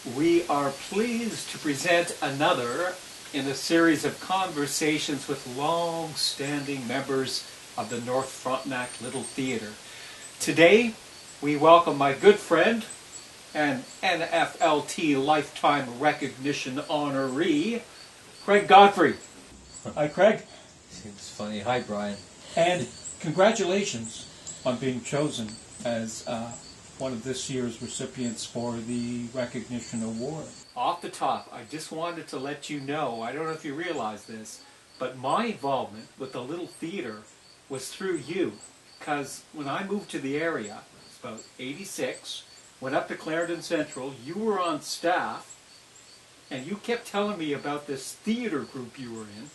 We are pleased to present another in a series of conversations with long-standing members of the North Frontenac Little Theatre. Today, we welcome my good friend and NFLT Lifetime Recognition honoree, Craig Godfrey. Hi, Craig. Seems funny. Hi, Brian. And congratulations on being chosen as one of this year's recipients for the recognition award. Off the top, I just wanted to let you know, I don't know if you realize this, but my involvement with the Little Theatre was through you. Because when I moved to the area, it's about 86, went up to Clarendon Central, you were on staff, and you kept telling me about this theatre group you were in.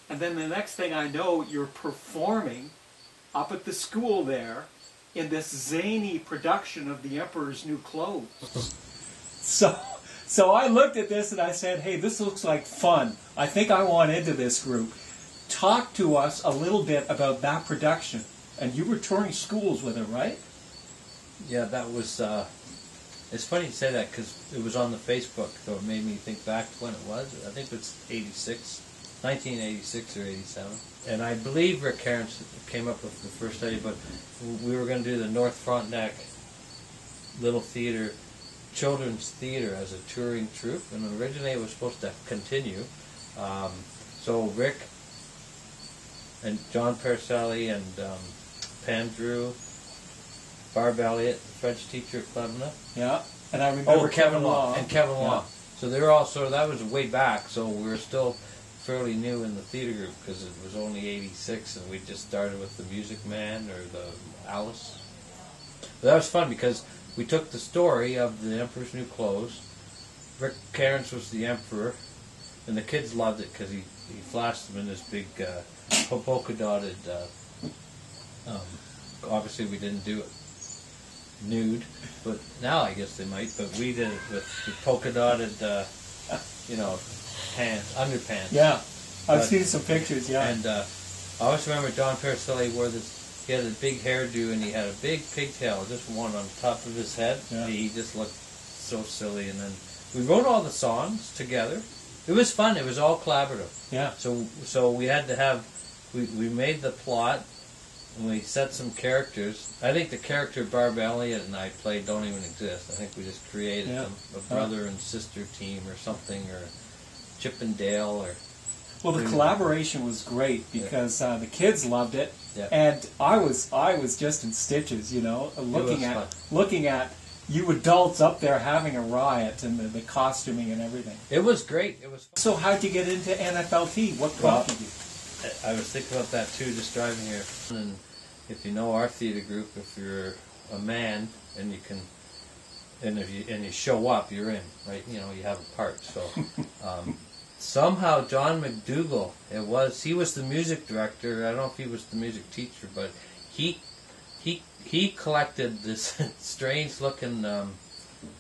And then the next thing I know, you're performing up at the school there in this zany production of The Emperor's New Clothes. So I looked at this and I said, hey, this looks like fun. I think I want into this group. Talk to us a little bit about that production. And you were touring schools with it, right? Yeah, that was, it's funny you say that because it was on the Facebook, so it made me think back to when it was. I think it's 1986 or 87. And I believe Rick Cairns came up with the first idea, but we were going to do the North Frontenac Little Theatre, Children's Theatre as a touring troupe, and originally it was supposed to continue. So Rick and John Percelli and Pam Drew, Barb Elliott, the French teacher at Cleveland. Yeah, and I remember Kevin Long. And Kevin Long. Yeah. So they were all sort of, that was way back, so we were still fairly new in the theatre group because it was only 86 and we just started with the Music Man or the Alice. But that was fun because we took the story of the Emperor's New Clothes. Rick Cairns was the Emperor, and the kids loved it because he flashed them in this big polka dotted, obviously we didn't do it nude, but now I guess they might, but we did it with the polka dotted, pants, underpants. Yeah, I've seen some pictures, yeah. And I always remember John Percelli wore this, he had a big hairdo and he had a big pigtail, just one on top of his head. Yeah. He just looked so silly, and then we wrote all the songs together. It was fun, it was all collaborative. Yeah. So we had to have, we made the plot, and we set some characters. I think the character Barb Elliott and I played don't even exist. I think we just created them, a brother and sister team or something, or Chip and Dale, or... Well, the collaboration was great because the kids loved it, Yeah. and I was just in stitches, looking at you adults up there having a riot and the costuming and everything. It was great. It was fun. So how'd you get into NFLT? What prompted you? I was thinking about that too, just driving here. And if you know our theatre group, if you're a man and you can, and you show up, you're in, right? You know, you have a part. So somehow John McDougall, he was the music director. I don't know if he was the music teacher, but he collected this strange looking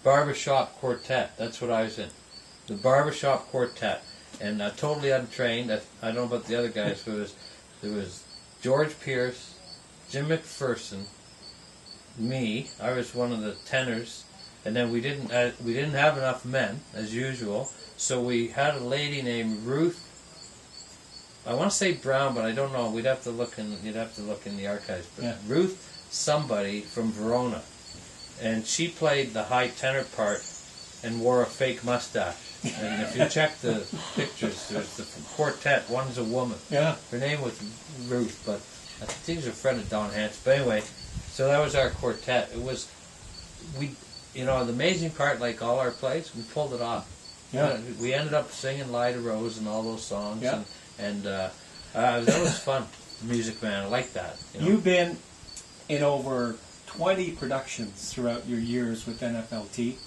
barbershop quartet. That's what I was in, the barbershop quartet. And totally untrained. I don't know about the other guys. There was George Pierce, Jim McPherson, me. I was one of the tenors, and then we didn't have enough men as usual. So we had a lady named Ruth. I want to say Brown, but I don't know. You'd have to look in the archives. But yeah. Ruth somebody from Verona, and she played the high tenor part and wore a fake mustache. And if you check the pictures, there's the quartet. One's a woman. Yeah. Her name was Ruth, but I think she was a friend of Don Hance. But anyway, so that was our quartet. It was, the amazing part, like all our plays, we pulled it off. Yeah. We ended up singing "Lie to Rose" and all those songs. Yeah. And that was fun. Music Man, I like that. You've been in over 20 productions throughout your years with NFLT,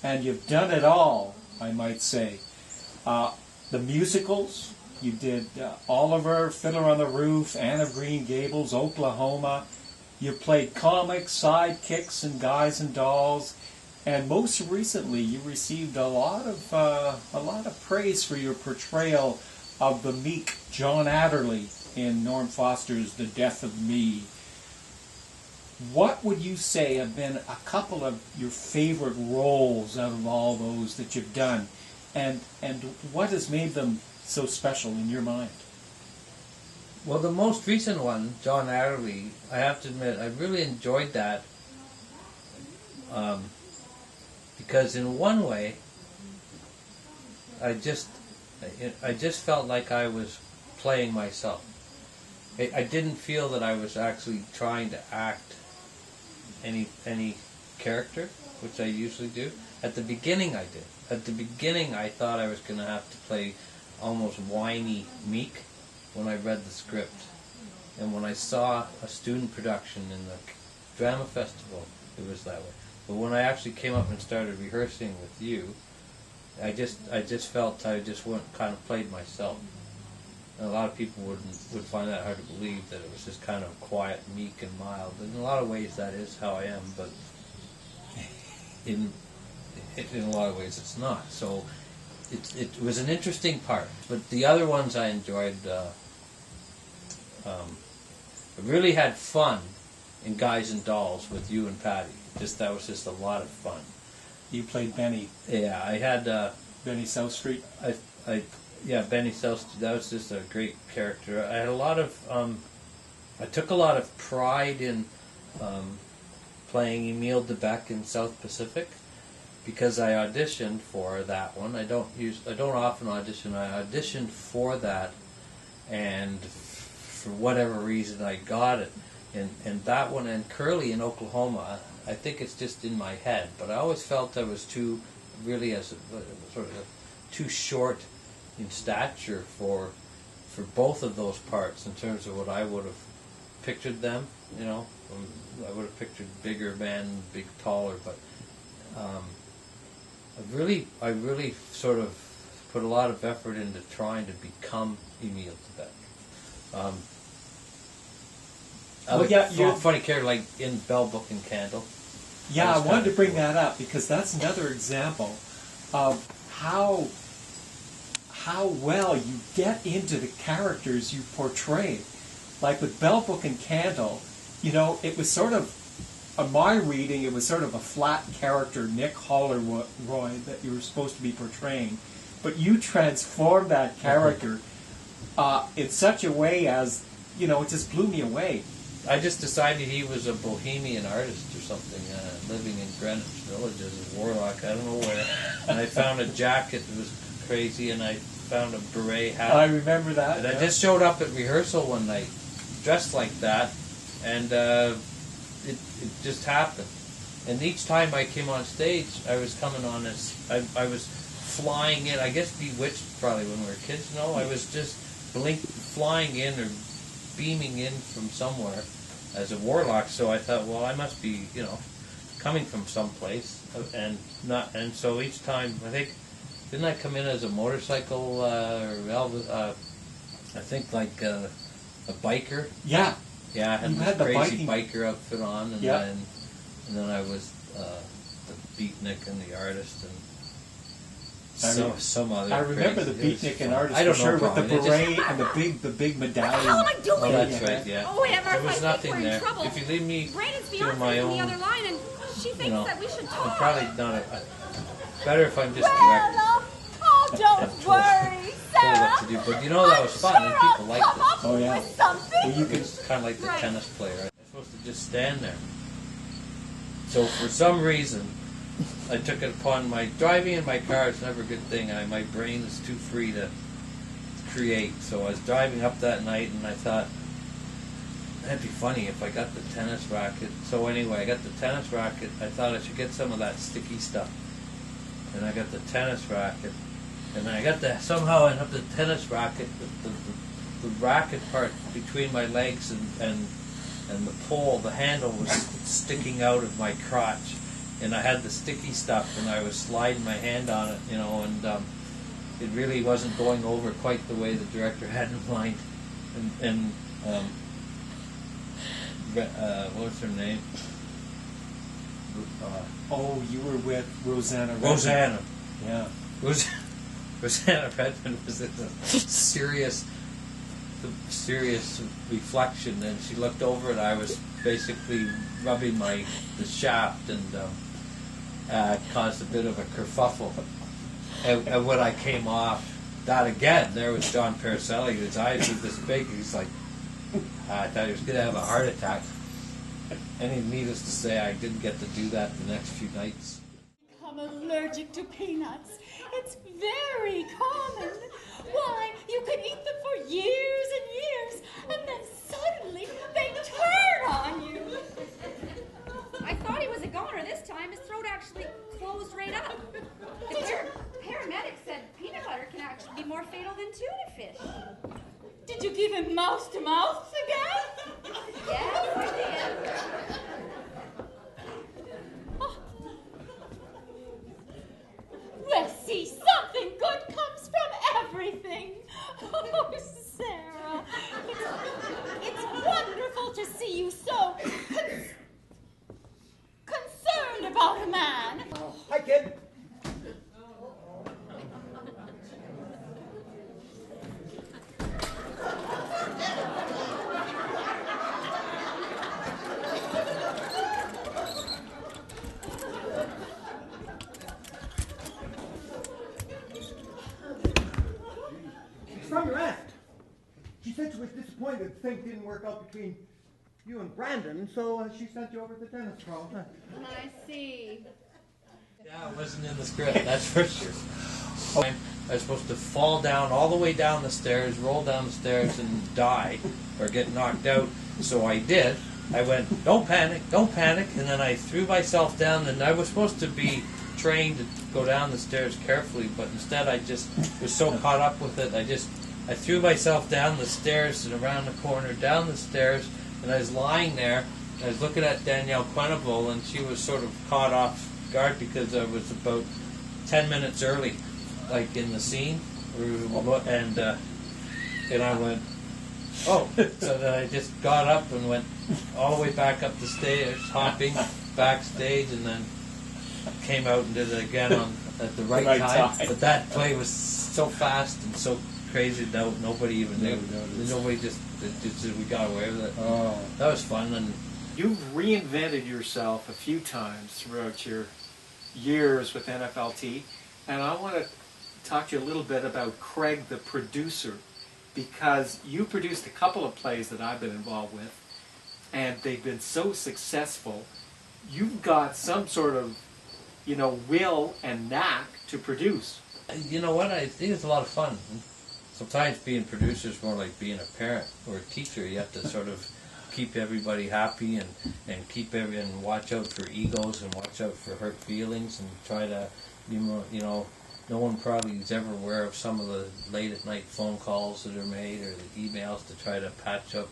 and you've done it all, I might say. The musicals, you did Oliver, Fiddler on the Roof, Anne of Green Gables, Oklahoma. You played comics, sidekicks, and Guys and Dolls. And most recently, you received a lot of praise for your portrayal of the meek John Adderley in Norm Foster's The Death of Me. what would you say have been a couple of your favorite roles out of all those that you've done, and what has made them so special in your mind? Well, the most recent one, John Adderley, I have to admit, I really enjoyed that because in one way, I just felt like I was playing myself. I didn't feel that I was actually trying to act any character, which I usually do. At the beginning, I did. At the beginning, I thought I was going to have to play almost whiny Meek when I read the script. And when I saw a student production in the drama festival, it was that way. But when I actually came up and started rehearsing with you, I just felt I just went kind of played myself. And a lot of people would find that hard to believe, that it was just kind of quiet, meek, and mild. And in a lot of ways, that is how I am. But in a lot of ways, it's not. So it was an interesting part. But the other ones I enjoyed. I really had fun in Guys and Dolls with you and Patty. That was just a lot of fun. You played Benny. Yeah, I had Benny South Street. Benny South Street. That was just a great character. I had a lot of. I took a lot of pride in playing Emile DeBeck in South Pacific because I auditioned for that one. I don't often audition. I auditioned for that, and for whatever reason I got it. And that one and Curly in Oklahoma, I think it's just in my head, but I always felt I was too short in stature for both of those parts in terms of what I would have pictured them. You know, I would have pictured bigger man, big taller, but I really sort of put a lot of effort into trying to become Emile DeBeck. Funny character like in Bell Book and Candle. Yeah, I wanted to bring that up because that's another example of how well you get into the characters you portray. Like with Bell Book and Candle, you know, it was sort of, on my reading, it was sort of a flat character, Nick Holleroyd, that you were supposed to be portraying. But you transformed that character in such a way as, you know, it just blew me away. I just decided he was a bohemian artist or something, living in Greenwich Village as a warlock. I don't know where. And I found a jacket that was crazy, and I found a beret hat. I remember that. And I just showed up at rehearsal one night, dressed like that, and it just happened. And each time I came on stage, I was coming on as I was flying in. I guess Bewitched probably when we were kids. No, I was just flying in or beaming in from somewhere as a warlock. So I thought, well, I must be, you know, coming from someplace, and so each time I think didn't I come in as a motorcycle or Elvis? I think like a biker. Yeah. Yeah, I had this crazy biker outfit on, and then I was the beatnik and the artist and some other. I remember crazy. the beatnik and artist. I don't for sure, know, with the beret and the big medallion. What the hell am I doing? Oh, that's right. Yeah. Oh, Emma, there was I think nothing we're in there. trouble. If you leave me Brandon's to fiance my is on own, the other line, and she thinks that we should talk. I'm probably not. Better if I'm just direct. Well, oh, don't worry, Told Sarah. what to do, but you know that was fun, and people liked Come it. up Oh, yeah. with something. Well, you could kind of like the tennis player. I'm supposed to just stand there. So for some reason, I took it upon my driving in my car. It's never a good thing. My brain is too free to create. So I was driving up that night, and I thought that'd be funny if I got the tennis racket. So anyway, I got the tennis racket. I thought I should get some of that sticky stuff, and I got the tennis racket, and then I got somehow end up the tennis racket, the racket part between my legs and the pole, the handle was sticking out of my crotch, and I had the sticky stuff, and I was sliding my hand on it, you know, and it really wasn't going over quite the way the director had in mind, and what was her name? You were with Rosanna Redmond. Rosanna. Yeah. Rosanna Redmond was in a serious reflection, and she looked over, and I was basically rubbing the shaft and caused a bit of a kerfuffle. And when I came off, that again, there was John Paracelli, his eyes were this big. He's like, I thought he was going to have a heart attack. And needless to say, I didn't get to do that the next few nights. I'm allergic to peanuts. It's very common. Why, you could eat them for years and years, and then suddenly they turn on you. I thought he was a goner this time. His throat actually closed right up. The paramedic said peanut butter can actually be more fatal than tuna fish. Did you give him mouth to mouth again? Yes, I did. Oh. Well, see, something good comes from everything. Oh, Sarah, it's wonderful to see you so concerned about a man. Hi, kid. It's from your aunt. She said she was disappointed things didn't work out between you and Brandon, so she sent you over to the dentist, Carl. I see. Yeah, it wasn't in the script, that's for sure. I was supposed to fall down all the way down the stairs, roll down the stairs, and die, or get knocked out. So I did. I went, don't panic, and then I threw myself down, and I was supposed to be trained to go down the stairs carefully, but instead I just was so caught up with it, I threw myself down the stairs and around the corner, down the stairs, and I was lying there, and I was looking at Danielle Quenneville, and she was sort of caught off guard because I was about 10 minutes early, like in the scene, and I went, oh, so then I just got up and went all the way back up the stairs, hopping backstage, and then came out and did it again at the right time. But that play was so fast and so crazy that nobody even knew. Nobody just we got away with it. Oh, that was fun. And you've reinvented yourself a few times throughout your years with NFLT, and I want to talk to you a little bit about Craig the producer, because you produced a couple of plays that I've been involved with, and they've been so successful. You've got some sort of, will and knack to produce. you know what? I think it's a lot of fun. Sometimes being producer is more like being a parent or a teacher. You have to sort of keep everybody happy and keep and watch out for egos and watch out for hurt feelings and try to, no one probably is ever aware of some of the late at night phone calls that are made or the emails to try to patch up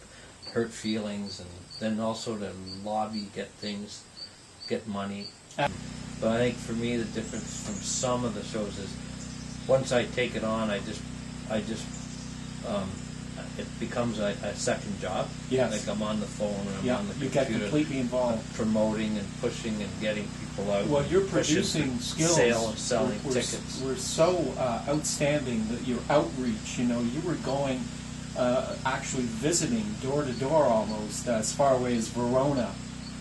hurt feelings, and then also to lobby, get money. But I think for me the difference from some of the shows is once I take it on, it becomes a second job. Yes. Like I'm on the phone and I'm on the computer. You get completely involved. Promoting and pushing and getting people out. Well, your producing skills selling tickets were so outstanding that your outreach, you were going, actually visiting door to door almost, as far away as Verona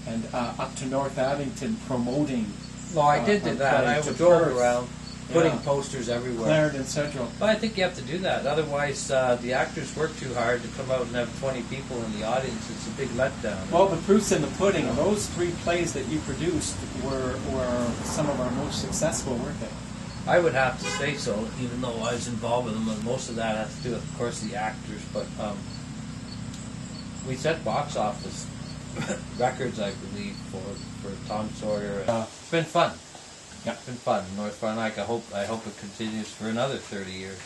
and up to North Abington promoting. Well, I did do that. I would go around putting posters everywhere. Clarendon Central. But I think you have to do that. Otherwise, the actors work too hard to come out and have 20 people in the audience. It's a big letdown. Well, the proof's in the pudding. Those 3 plays that you produced were some of our most successful, weren't they? I would have to say so, even though I was involved with them. And most of that has to do with, of course, the actors. But we set box office records, I believe, for Tom Sawyer. It's been fun. Yeah. It's been fun. North Frontenac. I hope it continues for another 30 years.